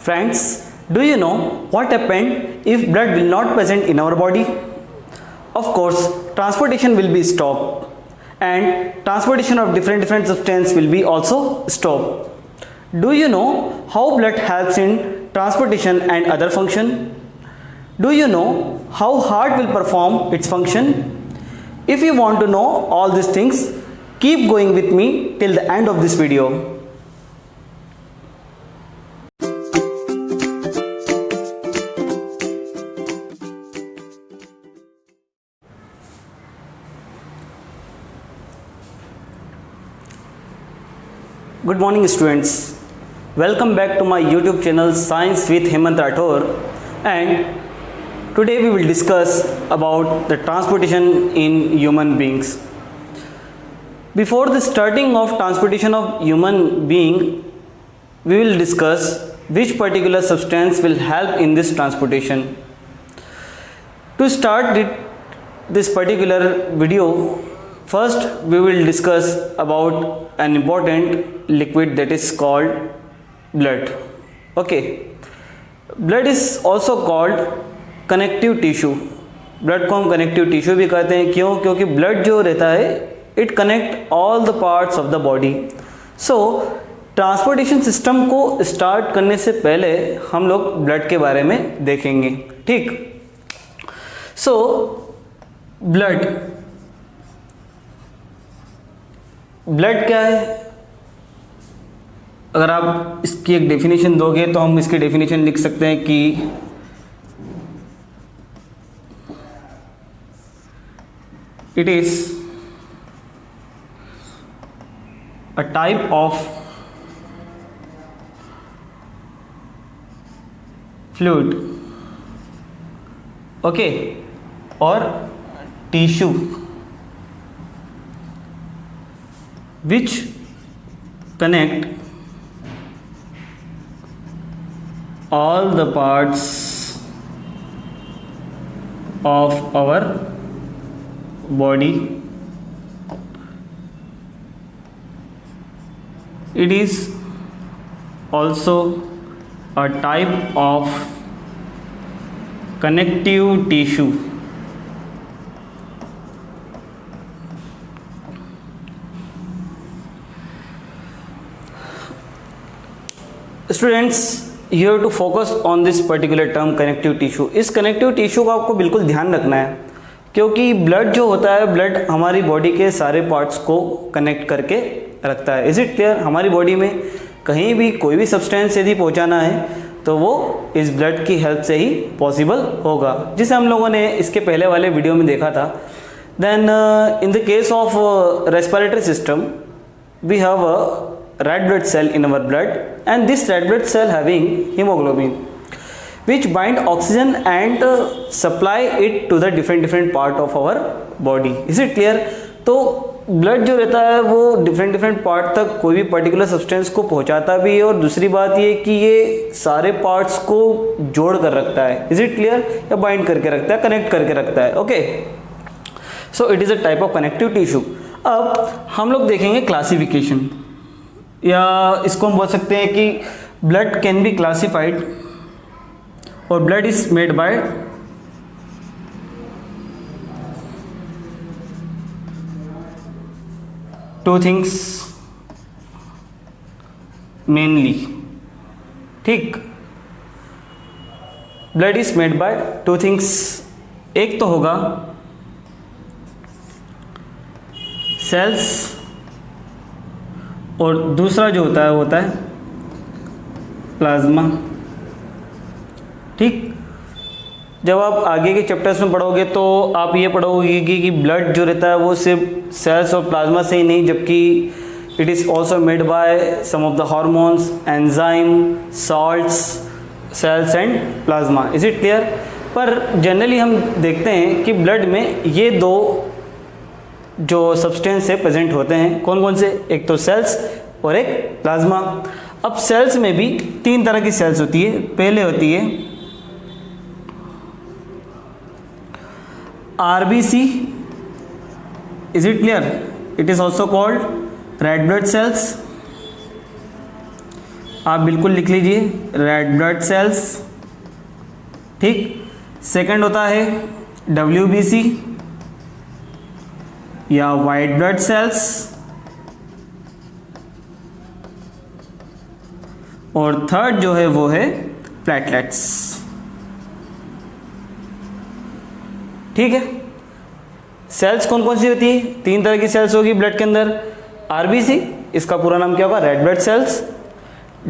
Friends, do you know what happened if blood will not present in our body? Of course, transportation will be stopped and transportation of different substance will be also stopped. Do you know how blood helps in transportation and other function? Do you know how heart will perform its function? If you want to know all these things, keep going with me till the end of this video. Good morning students, welcome back to my YouTube channel Science with Hemant Rathore, and today we will discuss about the transportation in human beings. Before the starting of transportation of human being, we will discuss which particular substance will help in this transportation. To start this particular video, first we will discuss about an important liquid that is called blood. Okay, blood is also called connective tissue. Blood को हम connective tissue भी कहते हैं. क्यों? क्योंकि blood जो रहता है it connect all the parts of the body. So transportation system को स्टार्ट करने से पहले हम लोग ब्लड के बारे में देखेंगे. ठीक. सो ब्लड क्या है? अगर आप इसकी एक डेफिनेशन दोगे तो हम इसकी डेफिनेशन लिख सकते हैं कि it is a type of fluid, okay, और tissue which connect all the parts of our body. It is also a type of connective tissue. Students, you have to focus on this particular term connective tissue. इस connective tissue का आपको बिल्कुल ध्यान रखना है, क्योंकि blood जो होता है, ब्लड हमारी बॉडी के सारे पार्ट्स को कनेक्ट करके रखता है. Is it clear? हमारी बॉडी में कहीं भी कोई भी सब्सटेंस यदि पहुंचाना है तो वो इस ब्लड की हेल्प से ही पॉसिबल होगा, जिसे हम लोगों ने इसके पहले वाले वीडियो में देखा था. Then in the case of respiratory system we have a red blood cell in our blood, and this red blood cell having hemoglobin which bind oxygen and supply it to the different part of our body. Is it clear? तो blood जो रहता है वो different part तक कोई भी particular substance को पहुंचाता भी है, और दूसरी बात ये कि ये सारे पार्ट्स को जोड़ कर रखता है. Is it clear? या बाइंड करके रखता है, कनेक्ट करके रखता है. Okay, so it is a type of connective tissue. अब हम लोग देखेंगे क्लासिफिकेशन, या इसको हम बोल सकते हैं कि ब्लड कैन बी क्लासिफाइड, और blood is made by two things mainly. ठीक, blood is made by two things. एक तो होगा सेल्स, और दूसरा जो होता है वो होता है प्लाज्मा. ठीक, जब आप आगे के चैप्टर्स में पढ़ोगे तो आप ये पढ़ोगे कि ब्लड जो रहता है वो सिर्फ सेल्स और प्लाज्मा से ही नहीं, जबकि it is also made by some of the hormones, enzyme, salts, cells and plasma. Is it clear? पर जनरली हम देखते हैं कि ब्लड में ये दो जो सब्सटेंस है प्रेजेंट होते हैं. कौन कौन से? एक तो सेल्स और एक प्लाज्मा. अब सेल्स में भी तीन तरह की सेल्स होती है. पहले होती है RBC. Is it clear? It is also called red blood cells. आप बिल्कुल लिख लीजिए, रेड ब्लड सेल्स। ठीक, सेकंड होता है WBC या वाइट ब्लड सेल्स, और थर्ड जो है वो है प्लेटलेट्स। ठीक है, सेल्स कौन कौन सी होती है? 3 तरह की सेल्स होगी ब्लड के अंदर। RBC, इसका पूरा नाम क्या होगा? Red blood cells.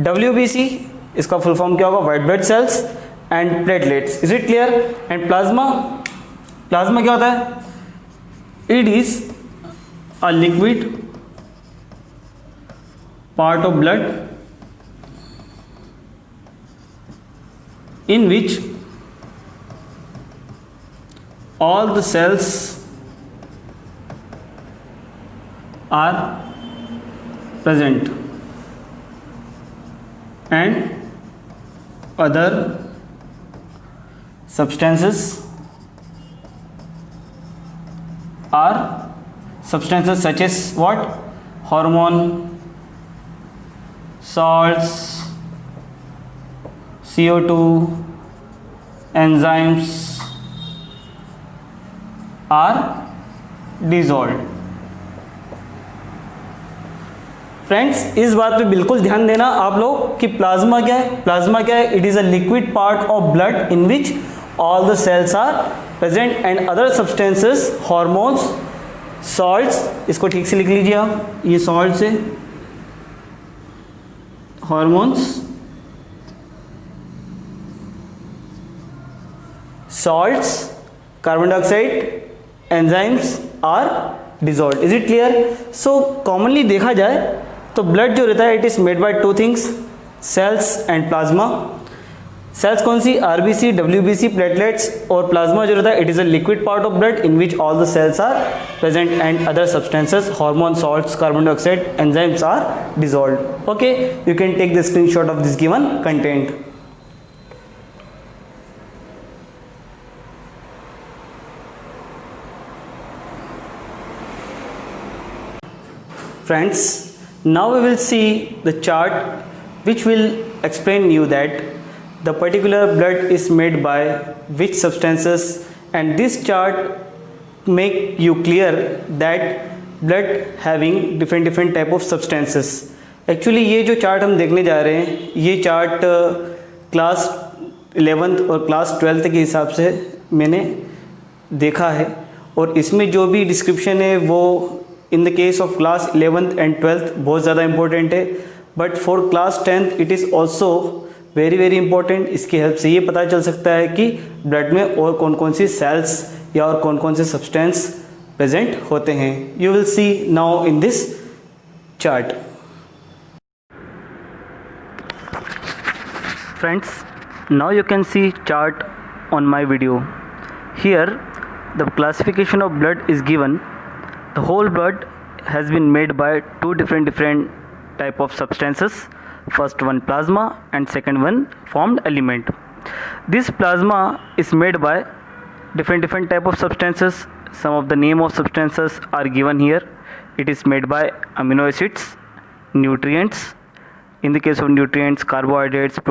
WBC, इसका फुल फॉर्म क्या होगा? White blood cells. And platelets. Is it clear? And plasma, plasma क्या होता है? It is a liquid part of blood in which all the cells are present and other substances are substances such as what? Hormone, salts, CO2, enzymes are dissolved. Friends, इस बात पे बिल्कुल ध्यान देना आप लोग कि प्लाज्मा क्या है। प्लाज्मा क्या है? It is a liquid part of blood in which all the cells are present and other substances, hormones, salts. इसको ठीक से लिख लीजिए आप, ये सॉल्ट्स है, hormones, salts, carbon dioxide, enzymes are dissolved. Is it clear? So commonly देखा जाए तो blood जो रहता है it is made by 2 things, cells and plasma. cells कौन सी? RBC, WBC, platelets। और plasma जो रहता है it is a liquid part of blood in which all the cells are present and other substances, hormones, salts, carbon dioxide, enzymes are dissolved. Okay, you can take the screenshot of this given content. Friends, now we will see the chart which will explain you that the particular blood is made by which substances, and this chart make you clear that blood having different type of substances. Actually ये जो chart हम देखने जा रहे हैं, ये chart class 11th और class 12th के हिसाब से मैंने देखा है, और इसमें जो भी डिस्क्रिप्शन है वो इन the case of class 11th and 12th बहुत ज़्यादा इंपॉर्टेंट है, but for class 10th it is also very important. इसकी हेल्प से ये पता चल सकता है कि ब्लड में और कौन कौन सी सेल्स या और कौन कौन से सब्सटेंस प्रेजेंट होते हैं। You will see now in this chart. Friends, now you can see chart on my video. Here the classification of blood is given. The whole blood has been made by 2 different type of substances. First one plasma and second one formed element. This plasma is made by different type of substances. Some of the name of substances are given here. It is made by amino acids, nutrients. In the case of nutrients, carbohydrates,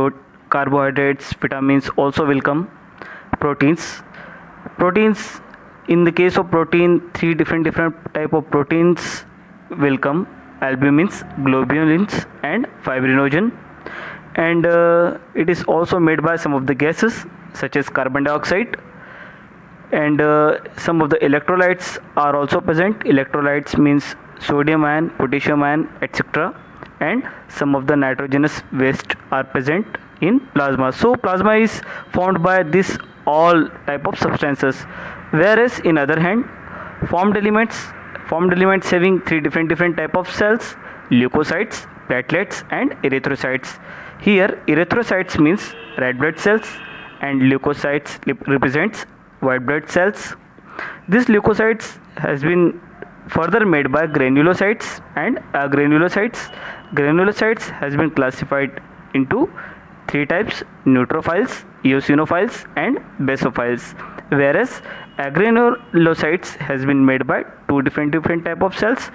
vitamins also will come. Proteins. In the case of protein, 3 different type of proteins will come: albumins, globulins and fibrinogen. And it is also made by some of the gases such as carbon dioxide, and some of the electrolytes are also present. Electrolytes means sodium ion, potassium ion, etc. And some of the nitrogenous waste are present in plasma. So plasma is formed by this all type of substances, whereas in other hand formed elements having 3 different type of cells: leukocytes, platelets and erythrocytes. Here erythrocytes means red blood cells and leukocytes represents white blood cells. This leukocytes has been further made by granulocytes and granulocytes has been classified into 3 types: neutrophils, eosinophiles and basophils, whereas agranulocytes has been made by 2 different type of cells: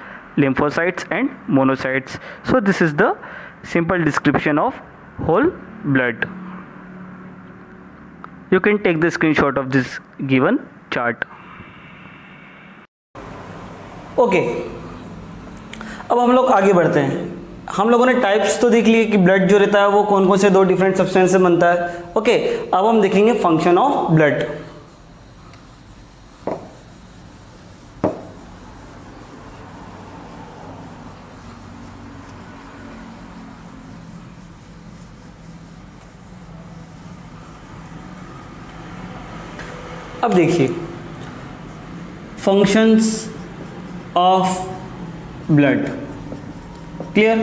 lymphocytes and monocytes. So this is the simple description of whole blood. You can take the screenshot of this given chart. Okay, अब हम लोग आगे बढ़ते हैं. हम लोगों ने types तो देख लिए कि ब्लड जो रहता है वो कौन कौन से दो डिफरेंट सब्सटेंस से बनता है. ओके, अब हम देखेंगे फंक्शन ऑफ ब्लड. अब देखिए functions of blood. Clear?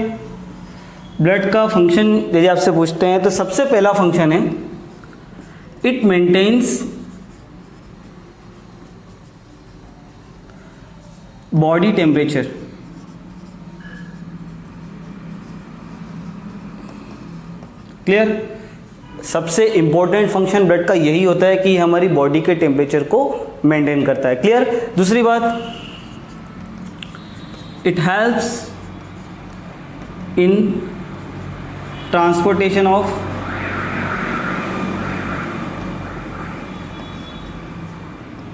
Blood का फंक्शन यदि आपसे पूछते हैं तो सबसे पहला फंक्शन है it maintains body temperature. Clear? सबसे इंपॉर्टेंट फंक्शन ब्लड का यही होता है कि हमारी बॉडी के टेम्परेचर को मेंटेन करता है. क्लियर? दूसरी बात, it helps in transportation of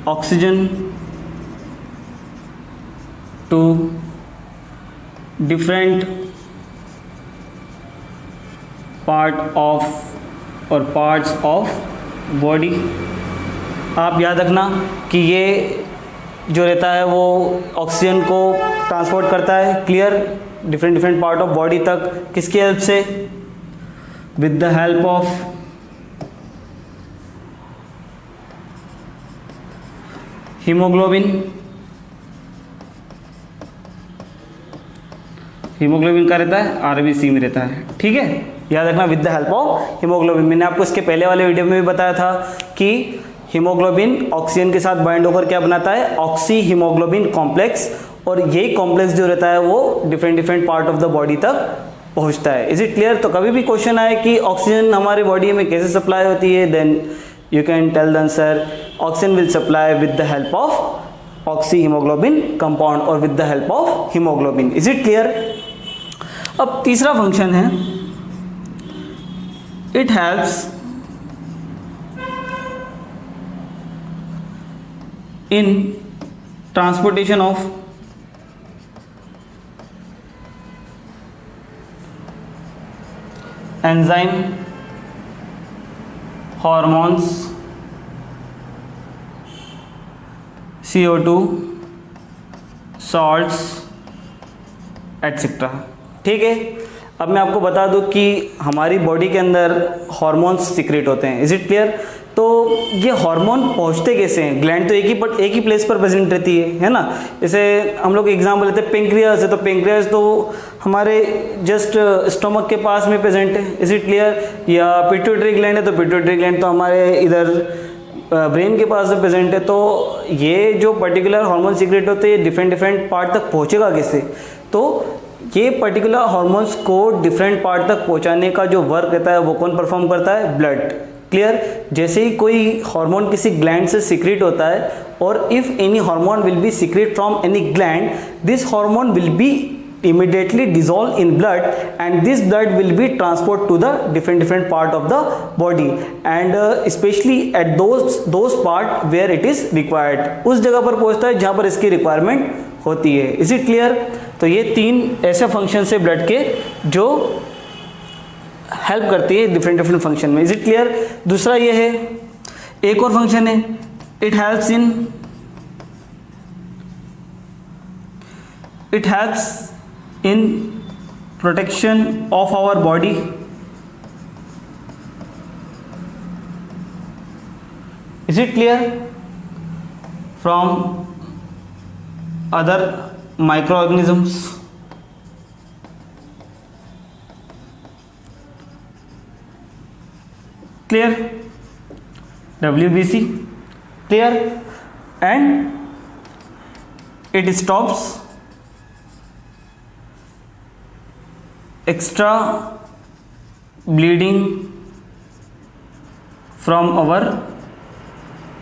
oxygen to different part of और पार्ट्स ऑफ बॉडी. आप याद रखना कि ये जो रहता है वो ऑक्सीजन को ट्रांसपोर्ट करता है. Clear? Different part of body तक किसकी हेल्प से? With the help of haemoglobin. Haemoglobin का रहता है आरबीसी में रहता है. ठीक है, याद रखना with the help of haemoglobin. मैंने आपको इसके पहले वाले वीडियो में भी बताया था कि हीमोग्लोबिन ऑक्सीजन के साथ बाइंड होकर क्या बनाता है? Oxy haemoglobin complex. और यही कॉम्प्लेक्स जो रहता है वो different part of the body तक पहुंचता है. Is it clear? तो कभी भी क्वेश्चन आए कि ऑक्सीजन हमारी बॉडी में कैसे सप्लाई होती है, then you can tell the answer oxygen will supply with the help of oxy haemoglobin compound और with the help of haemoglobin. Is it clear? अब तीसरा फंक्शन है it helps in transportation of enzyme, hormones, CO2, salts etcetera. ठीक है, अब मैं आपको बता दूं कि हमारी बॉडी के अंदर हॉर्मोन्स सीक्रेट होते हैं. Is it clear? तो ये हार्मोन पहुंचते कैसे हैं? ग्लैंड तो एक ही प्लेस पर प्रेजेंट रहती है ना. जैसे हम लोग एग्जांपल लेते हैं पेंक्रियाज है, तो पेंक्रियाज तो हमारे जस्ट स्टोमक के पास में प्रेजेंट है. Is it clear? या पिट्यूटरी ग्लैंड है तो पिट्यूटरी ग्लैंड तो हमारे इधर ब्रेन के पास में प्रेजेंट है. तो ये जो पर्टिकुलर हार्मोन सीक्रेट होते हैं ये डिफरेंट पार्ट तक पहुँचेगा कैसे? तो ये पर्टिकुलर हार्मोन्स को डिफरेंट पार्ट तक पहुँचाने का जो वर्क रहता है वो कौन परफॉर्म करता है? ब्लड. क्लियर? जैसे ही कोई हार्मोन किसी ग्लैंड से सीक्रेट होता है और if any hormone will be secret from any gland, this hormone will be immediately dissolve in blood and this blood will be transport to the different part of the body and especially at those part where it is required. उस जगह पर पहुंचता है जहां पर इसकी requirement होती है. Is it clear? तो ये तीन ऐसे फंक्शन है ब्लड के जो हेल्प करती है डिफरेंट फंक्शन में. Is it clear? दूसरा ये है, एक और फंक्शन है it helps in protection of our body. Is it clear? From other microorganisms. Clear? WBC. Clear? And it stops extra bleeding from our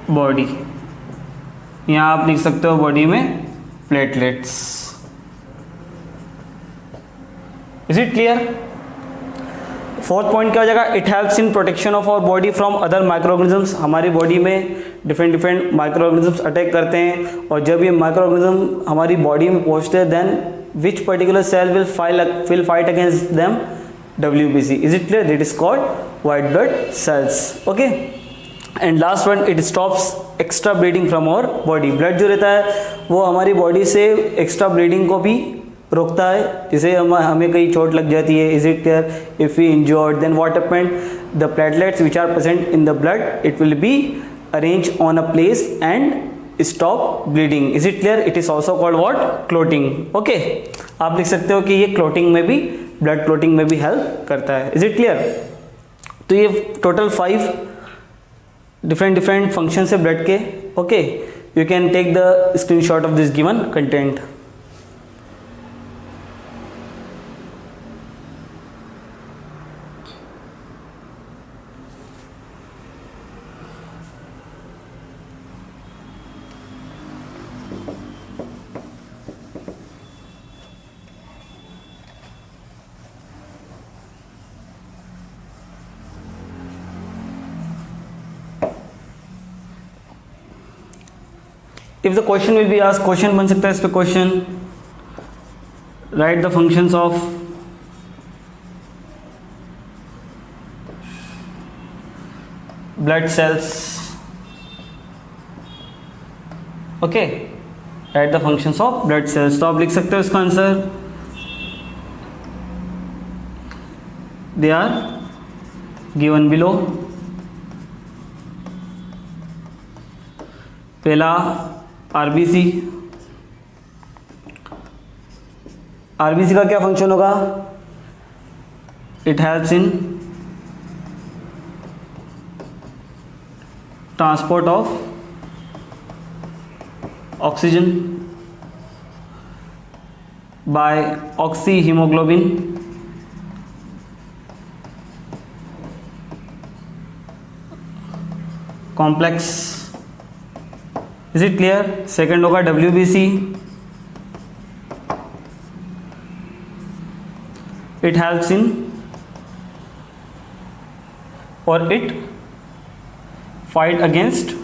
body. यहाँ आप लिख सकते हो बॉडी में platelets. Is it clear? Fourth point क्या हो जाएगा, it helps in protection of our body from other micro organisms. हमारी बॉडी में डिफरेंट माइक्रो ऑर्गेनिजम्स अटैक करते हैं, और जब ये माइक्रो ऑर्गेनिज्म हमारी बॉडी में पहुंचते हैं, then which particular cell will fight against them, WBC. Is it clear? That is called white blood cells. Okay. And last one, it stops extra bleeding from our body. Blood जो रहता है वो हमारी body से extra bleeding को भी रोकता है, जैसे हमें कहीं चोट लग जाती है. Is it clear? If we injured, then what happened? The platelets which are present in the blood, it will be arranged on a place and stop bleeding. Is it clear? It is also called what? Clotting. Okay. आप लिख सकते हो कि ये clotting में भी, blood clotting में भी हेल्प करता है. Is it clear? तो ये टोटल 5 डिफरेंट फंक्शन है ब्लड के. Okay, you can take the screenshot of this given content. If the question will be asked, question बन सकता है इस पे question, right the functions of blood cells. Okay, right the functions of blood cells. तो आप लिख सकते हो इसका answer, they are given below. पहला आरबीसी. आरबीसी का क्या फंक्शन होगा? It helps in transport of oxygen by oxy haemoglobin complex. Is it clear? Second होगा WBC. इट हेल्प्स इन, और it fight against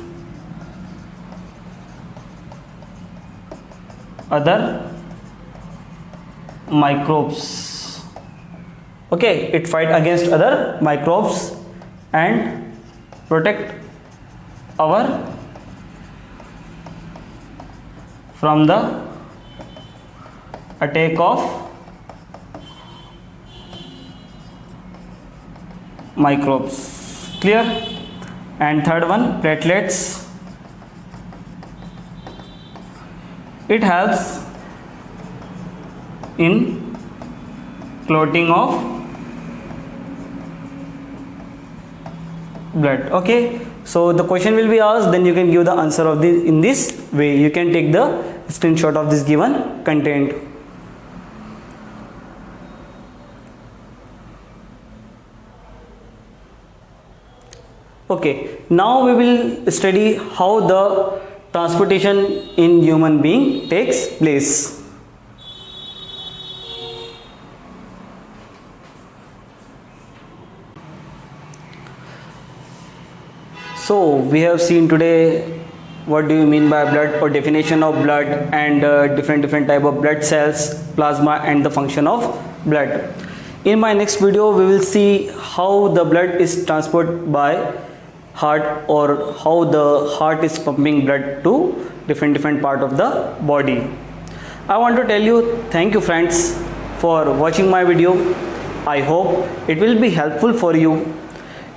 other microbes. Okay, it fight against other microbes and protect our from the attack of microbes. Clear? And third one, platelets. It helps in clotting of blood. Okay, so the question will be asked, then you can give the answer of this in this way. You can take the screenshot of this given content. Okay, now we will study how the transportation in human being takes place. So we have seen today what do you mean by blood, or definition of blood, and different type of blood cells, plasma, and the function of blood. In my next video we will see how the blood is transported by heart, or how the heart is pumping blood to different part of the body. I want to tell you thank you friends for watching my video. I hope it will be helpful for you.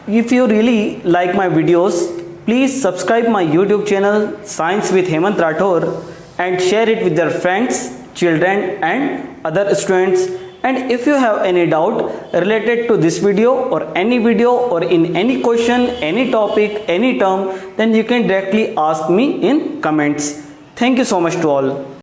If you really like my videos, please subscribe my YouTube channel Science with Hemant Rathore and share it with your friends, children and other students. And if you have any doubt related to this video or in any question, any topic, any term, then you can directly ask me in comments. Thank you so much to all.